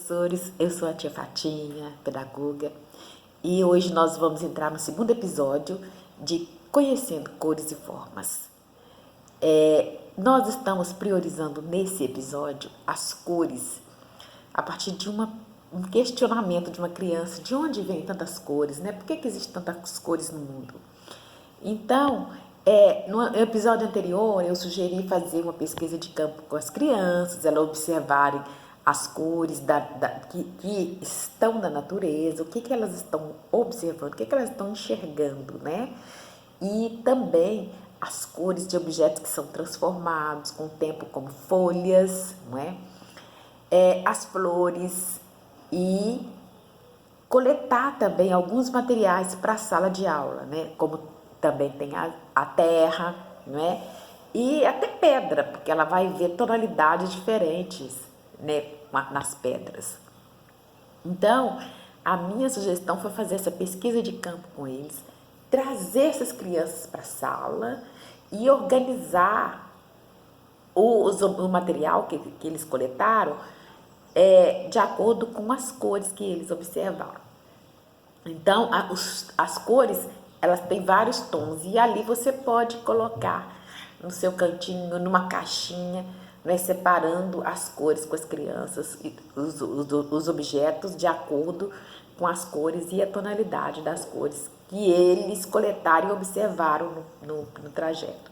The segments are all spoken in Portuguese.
professores, eu sou a tia Fatinha, pedagoga, e hoje nós vamos entrar no segundo episódio de Conhecendo Cores e Formas. Nós estamos priorizando nesse episódio as cores a partir de um questionamento de uma criança, de onde vem tantas cores, né? Por que existem tantas cores no mundo? Então, no episódio anterior eu sugeri fazer uma pesquisa de campo com as crianças, elas observarem as cores que estão na natureza, o que elas estão observando, o que elas estão enxergando, né? E também as cores de objetos que são transformados com o tempo, como folhas, não é? As flores e coletar também alguns materiais para a sala de aula, né? Como também tem a terra, não é? E até pedra, porque ela vai ver tonalidades diferentes, né, nas pedras. Então, a minha sugestão foi fazer essa pesquisa de campo com eles, trazer essas crianças para a sala e organizar o material que eles coletaram de acordo com as cores que eles observaram. Então, as cores, elas têm vários tons e ali você pode colocar no seu cantinho, numa caixinha, né, separando as cores com as crianças, os objetos de acordo com as cores e a tonalidade das cores que eles coletaram e observaram no trajeto.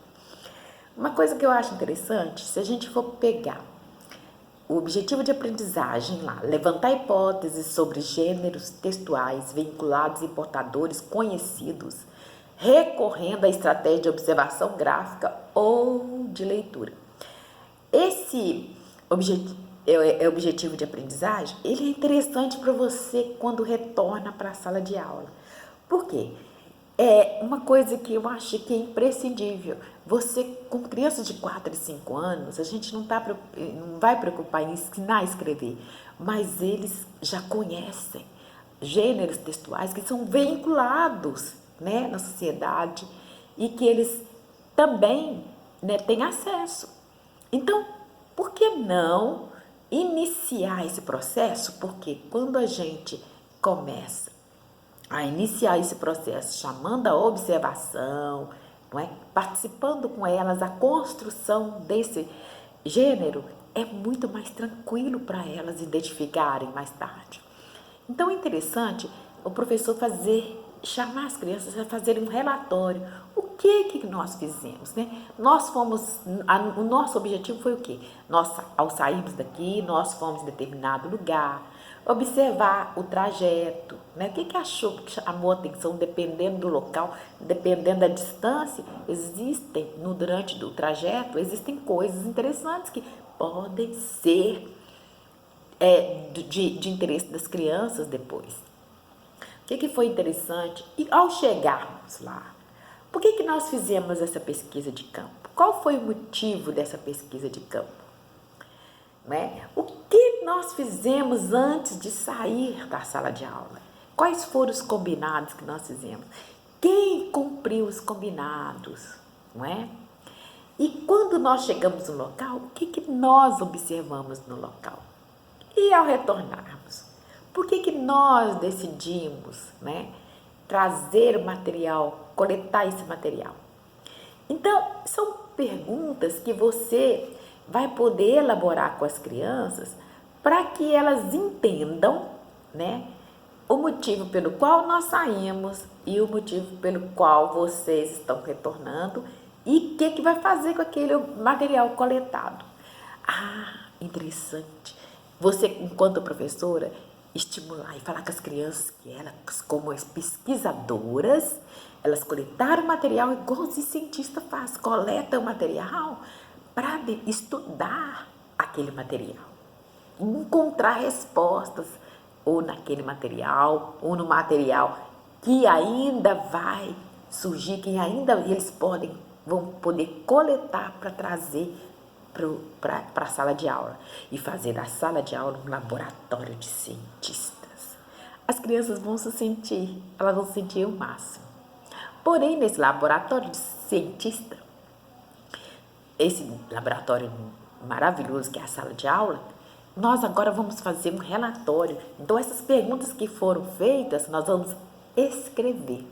Uma coisa que eu acho interessante, se a gente for pegar o objetivo de aprendizagem lá, levantar hipóteses sobre gêneros textuais vinculados em portadores conhecidos, recorrendo à estratégia de observação gráfica ou de leitura. Esse objetivo de aprendizagem, ele é interessante para você quando retorna para a sala de aula. Por quê? É uma coisa que eu acho que é imprescindível. Você, com crianças de 4 e 5 anos, a gente não vai preocupar em ensinar a escrever, mas eles já conhecem gêneros textuais que são veiculados, né, na sociedade e que eles também, né, têm acesso. Então, por que não iniciar esse processo? Porque quando a gente começa a iniciar esse processo, chamando a observação, não é? Participando com elas a construção desse gênero, é muito mais tranquilo para elas identificarem mais tarde. Então é interessante o professor chamar as crianças a fazerem um relatório. O que nós fizemos, né? O nosso objetivo foi o quê? Nós, ao sairmos daqui, nós fomos em determinado lugar, observar o trajeto, né? O que achou que chamou a atenção, dependendo do local, dependendo da distância, durante o trajeto, existem coisas interessantes que podem ser de interesse das crianças depois. O que foi interessante? E ao chegarmos lá, por que nós fizemos essa pesquisa de campo? Qual foi o motivo dessa pesquisa de campo? Né? O que nós fizemos antes de sair da sala de aula? Quais foram os combinados que nós fizemos? Quem cumpriu os combinados? Não é? E quando nós chegamos no local, o que nós observamos no local? E ao retornarmos, por que nós decidimos, né, trazer o material, coletar esse material? Então, são perguntas que você vai poder elaborar com as crianças para que elas entendam, né, o motivo pelo qual nós saímos e o motivo pelo qual vocês estão retornando e o que vai fazer com aquele material coletado. Interessante. Você, enquanto professora, estimular e falar com as crianças que elas, como as pesquisadoras, elas coletaram o material igual os cientistas fazem, coletam o material para estudar aquele material, encontrar respostas ou naquele material, ou no material que ainda vai surgir, que ainda eles vão poder coletar para trazer para a sala de aula e fazer da sala de aula um laboratório de cientistas. As crianças elas vão se sentir o máximo. Porém, nesse laboratório de cientista, esse laboratório maravilhoso que é a sala de aula, nós agora vamos fazer um relatório. Então, essas perguntas que foram feitas, nós vamos escrever.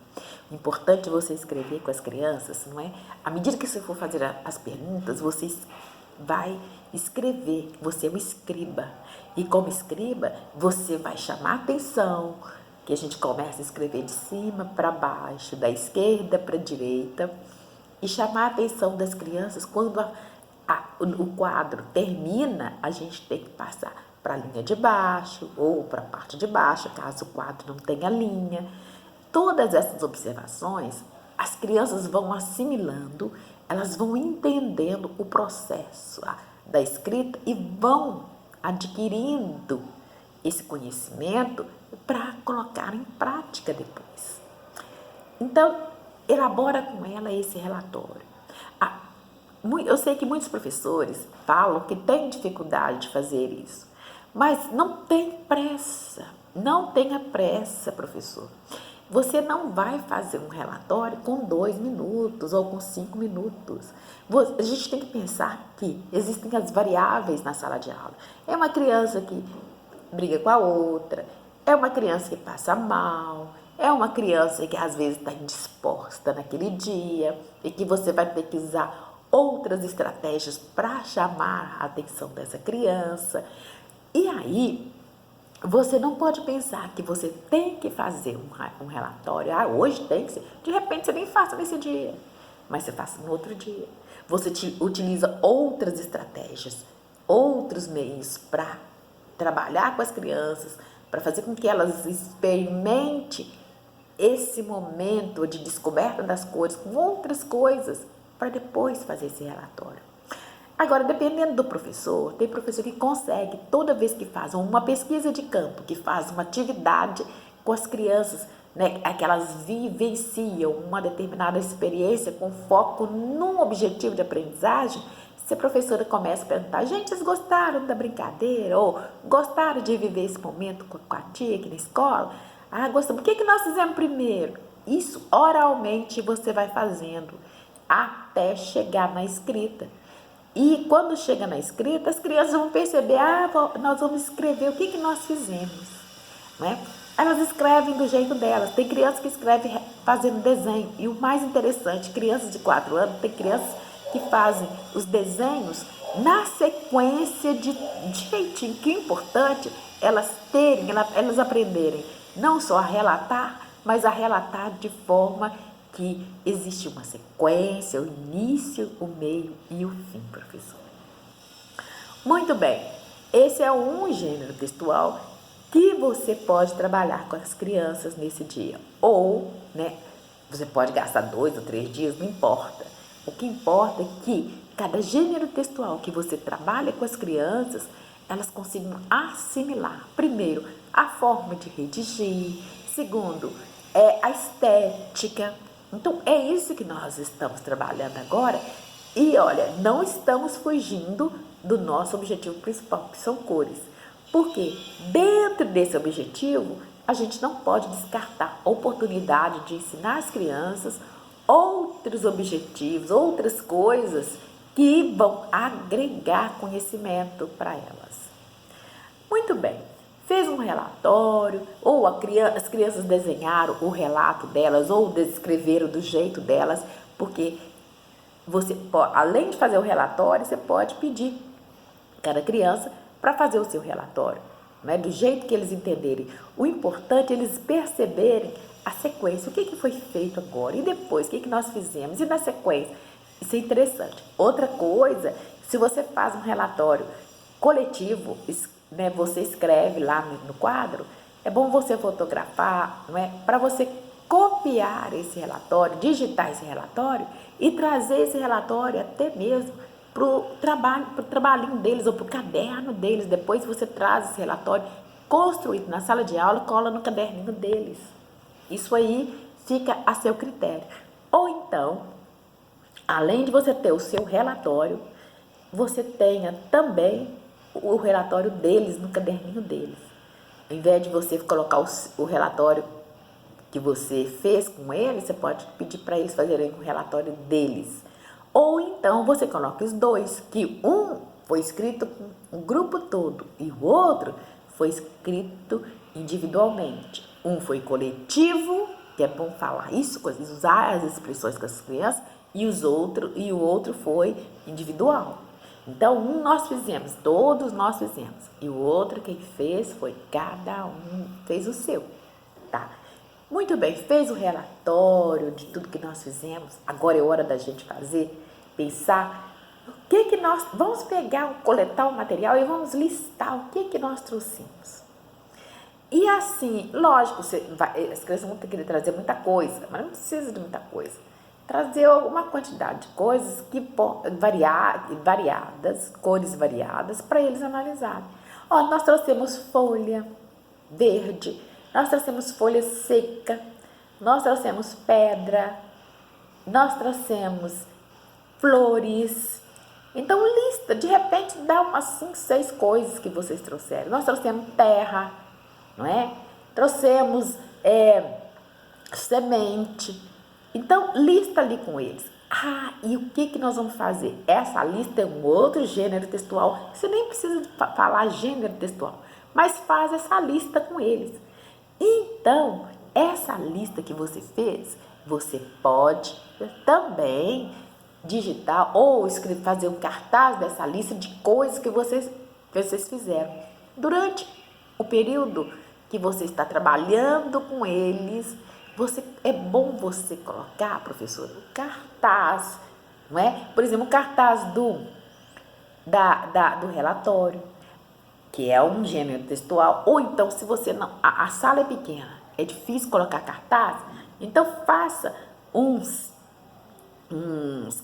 O importante é você escrever com as crianças, não é? À medida que você for fazer as perguntas, você vai escrever. Você é um escriba. E como escriba, você vai chamar a atenção, que a gente começa a escrever de cima para baixo, da esquerda para a direita, e chamar a atenção das crianças quando o quadro termina, a gente tem que passar para a linha de baixo ou para a parte de baixo, caso o quadro não tenha linha. Todas essas observações, as crianças vão assimilando, elas vão entendendo o processo da escrita e vão adquirindo esse conhecimento para colocar em prática depois. Então, elabora com ela esse relatório. Eu sei que muitos professores falam que têm dificuldade de fazer isso, mas não tem pressa, não tenha pressa, professor. Você não vai fazer um relatório com 2 minutos ou com 5 minutos. A gente tem que pensar que existem as variáveis na sala de aula. É uma criança que briga com a outra, é uma criança que passa mal, é uma criança que às vezes está indisposta naquele dia e que você vai ter que usar outras estratégias para chamar a atenção dessa criança. E aí, você não pode pensar que você tem que fazer um relatório. Hoje tem que ser. De repente, você nem faça nesse dia, mas você faça no outro dia. Você utiliza outras estratégias, outros meios para trabalhar com as crianças, para fazer com que elas experimentem esse momento de descoberta das cores com outras coisas, para depois fazer esse relatório. Agora, dependendo do professor, tem professor que consegue, toda vez que faz uma pesquisa de campo, que faz uma atividade com as crianças, né, que elas vivenciam uma determinada experiência com foco num objetivo de aprendizagem, se a professora começa a perguntar, gente, vocês gostaram da brincadeira? Ou gostaram de viver esse momento com a tia aqui na escola? Gostamos. O que nós fizemos primeiro? Isso, oralmente, você vai fazendo até chegar na escrita. E quando chega na escrita, as crianças vão perceber, nós vamos escrever o que nós fizemos, né? Elas escrevem do jeito delas. Tem crianças que escrevem fazendo desenho. E o mais interessante, crianças de 4 anos, tem crianças que fazem os desenhos na sequência de jeitinho. Que é importante elas aprenderem não só a relatar, mas a relatar de forma que existe uma sequência, o início, o meio e o fim, professor. Muito bem, esse é um gênero textual que você pode trabalhar com as crianças nesse dia. Ou, né, você pode gastar 2 ou 3 dias, não importa. O que importa é que cada gênero textual que você trabalha com as crianças, elas consigam assimilar, primeiro, a forma de redigir, segundo, a estética. Então, é isso que nós estamos trabalhando agora e, olha, não estamos fugindo do nosso objetivo principal, que são cores. Porque dentro desse objetivo, a gente não pode descartar a oportunidade de ensinar às crianças outros objetivos, outras coisas que vão agregar conhecimento para elas. Muito bem. Fez um relatório, ou as crianças desenharam o relato delas, ou descreveram do jeito delas, porque você pode, além de fazer o relatório, você pode pedir cada criança para fazer o seu relatório, né, do jeito que eles entenderem. O importante é eles perceberem a sequência, o que foi feito agora, e depois, o que nós fizemos, e na sequência. Isso é interessante. Outra coisa, se você faz um relatório coletivo, né, você escreve lá no quadro, é bom você fotografar, não é? Para você copiar esse relatório, digitar esse relatório e trazer esse relatório até mesmo para o trabalhinho deles ou para o caderno deles. Depois você traz esse relatório construído na sala de aula e cola no caderninho deles. Isso aí fica a seu critério. Ou então, além de você ter o seu relatório, você tenha também o relatório deles no caderninho deles. Ao invés de você colocar o relatório que você fez com eles, você pode pedir para eles fazerem o relatório deles. Ou então você coloca os dois, que um foi escrito com o grupo todo e o outro foi escrito individualmente. Um foi coletivo, que é bom falar isso, usar as expressões com as crianças, e o outro foi individual. Então, um nós fizemos, todos nós fizemos, e o outro quem fez foi cada um fez o seu, tá? Muito bem, fez o relatório de tudo que nós fizemos, agora é hora da gente pensar o que nós, vamos coletar o material e vamos listar o que nós trouxemos. E assim, lógico, as crianças vão ter que trazer muita coisa, mas não precisa de muita coisa. Trazer alguma quantidade de coisas variadas, cores variadas, para eles analisarem. Ó, nós trouxemos folha verde, nós trouxemos folha seca, nós trouxemos pedra, nós trouxemos flores. Então, lista, de repente, dá umas 5, 6 coisas que vocês trouxeram. Nós trouxemos terra, não é? Trouxemos semente. Então, lista ali com eles. Ah, e o que nós vamos fazer? Essa lista é um outro gênero textual. Você nem precisa falar gênero textual, mas faz essa lista com eles. Então, essa lista que você fez, você pode também digitar ou fazer um cartaz dessa lista de coisas que vocês fizeram. Durante o período que você está trabalhando com eles, é bom você colocar, professor, o cartaz, não é? Por exemplo, o cartaz do relatório, que é um gênero textual, ou então, se você não, a sala é pequena, é difícil colocar cartaz, então faça uns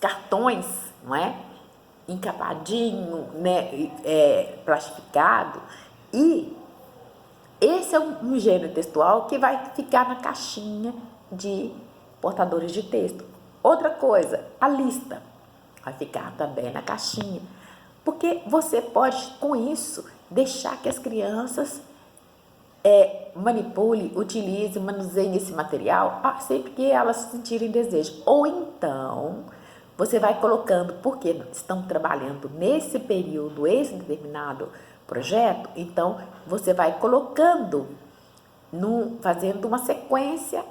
cartões, não é? Encapadinho, né? Plastificado, e esse é um gênero textual que vai ficar na caixinha de portadores de texto. Outra coisa, a lista vai ficar também na caixinha, porque você pode, com isso, deixar que as crianças manipulem, utilizem, manuseiem esse material sempre que elas sentirem desejo. Ou então, você vai colocando, porque estão trabalhando nesse período, esse determinado projeto, então você vai colocando, fazendo uma sequência,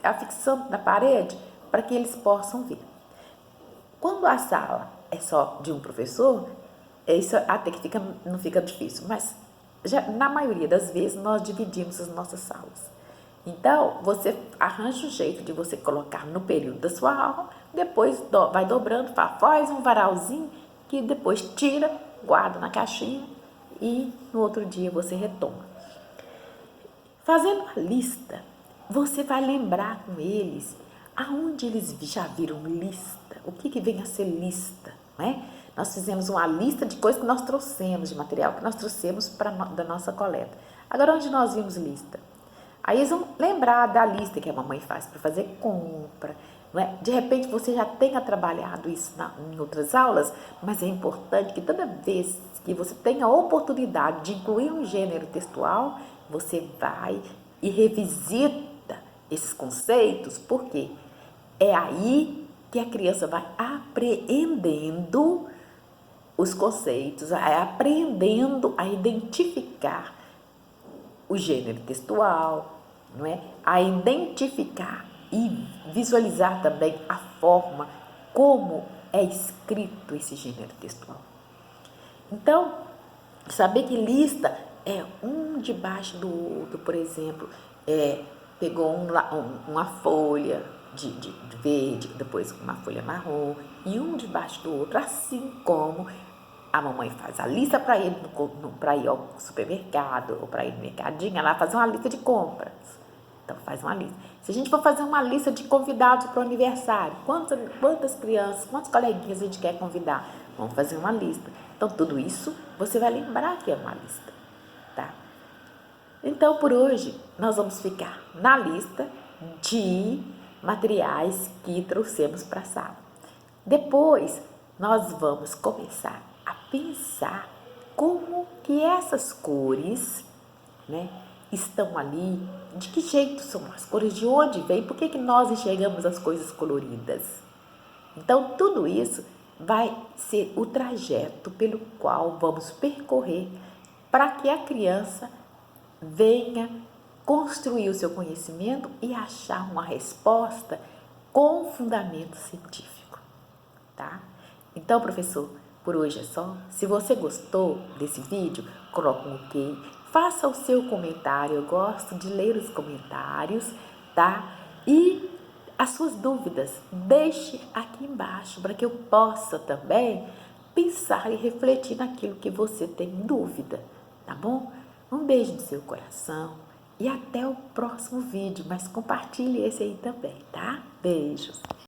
afixando na parede, para que eles possam ver. Quando a sala é só de um professor, isso até que não fica difícil, mas na maioria das vezes nós dividimos as nossas salas. Então, você arranja um jeito de você colocar no período da sua aula, depois vai dobrando, faz um varalzinho, que depois tira, guarda na caixinha, e no outro dia você retoma. Fazendo a lista, você vai lembrar com eles aonde eles já viram lista, o que vem a ser lista, não é? Nós fizemos uma lista de coisas que nós trouxemos, de material que nós trouxemos da nossa coleta. Agora, onde nós vimos lista? Aí eles vão lembrar da lista que a mamãe faz para fazer compra, não é? De repente você já tenha trabalhado isso em outras aulas, mas é importante que toda vez que você tenha a oportunidade de incluir um gênero textual, você vai e revisita esses conceitos, porque é aí que a criança vai apreendendo os conceitos, vai aprendendo a identificar o gênero textual, não é? A identificar e visualizar também a forma como é escrito esse gênero textual. Então, saber que lista é um debaixo do outro, por exemplo, pegou uma folha de verde, depois uma folha marrom, e um debaixo do outro, assim como a mamãe faz a lista para ir ao supermercado ou para ir no mercadinho, ela faz uma lista de compras. Então, faz uma lista. Se a gente for fazer uma lista de convidados para o aniversário, quantas crianças, quantos coleguinhas a gente quer convidar? Vamos fazer uma lista. Então, tudo isso você vai lembrar que é uma lista, tá? Então, por hoje, nós vamos ficar na lista de materiais que trouxemos para a sala. Depois, nós vamos começar a pensar como que essas cores, né, estão ali, de que jeito são as cores, de onde vem, por que nós enxergamos as coisas coloridas. Então, tudo isso vai ser o trajeto pelo qual vamos percorrer para que a criança venha construir o seu conhecimento e achar uma resposta com fundamento científico, tá? Então, professor, por hoje é só. Se você gostou desse vídeo, coloque um ok, faça o seu comentário, eu gosto de ler os comentários, tá? E as suas dúvidas, deixe aqui embaixo para que eu possa também pensar e refletir naquilo que você tem dúvida, tá bom? Um beijo no seu coração e até o próximo vídeo, mas compartilhe esse aí também, tá? Beijos!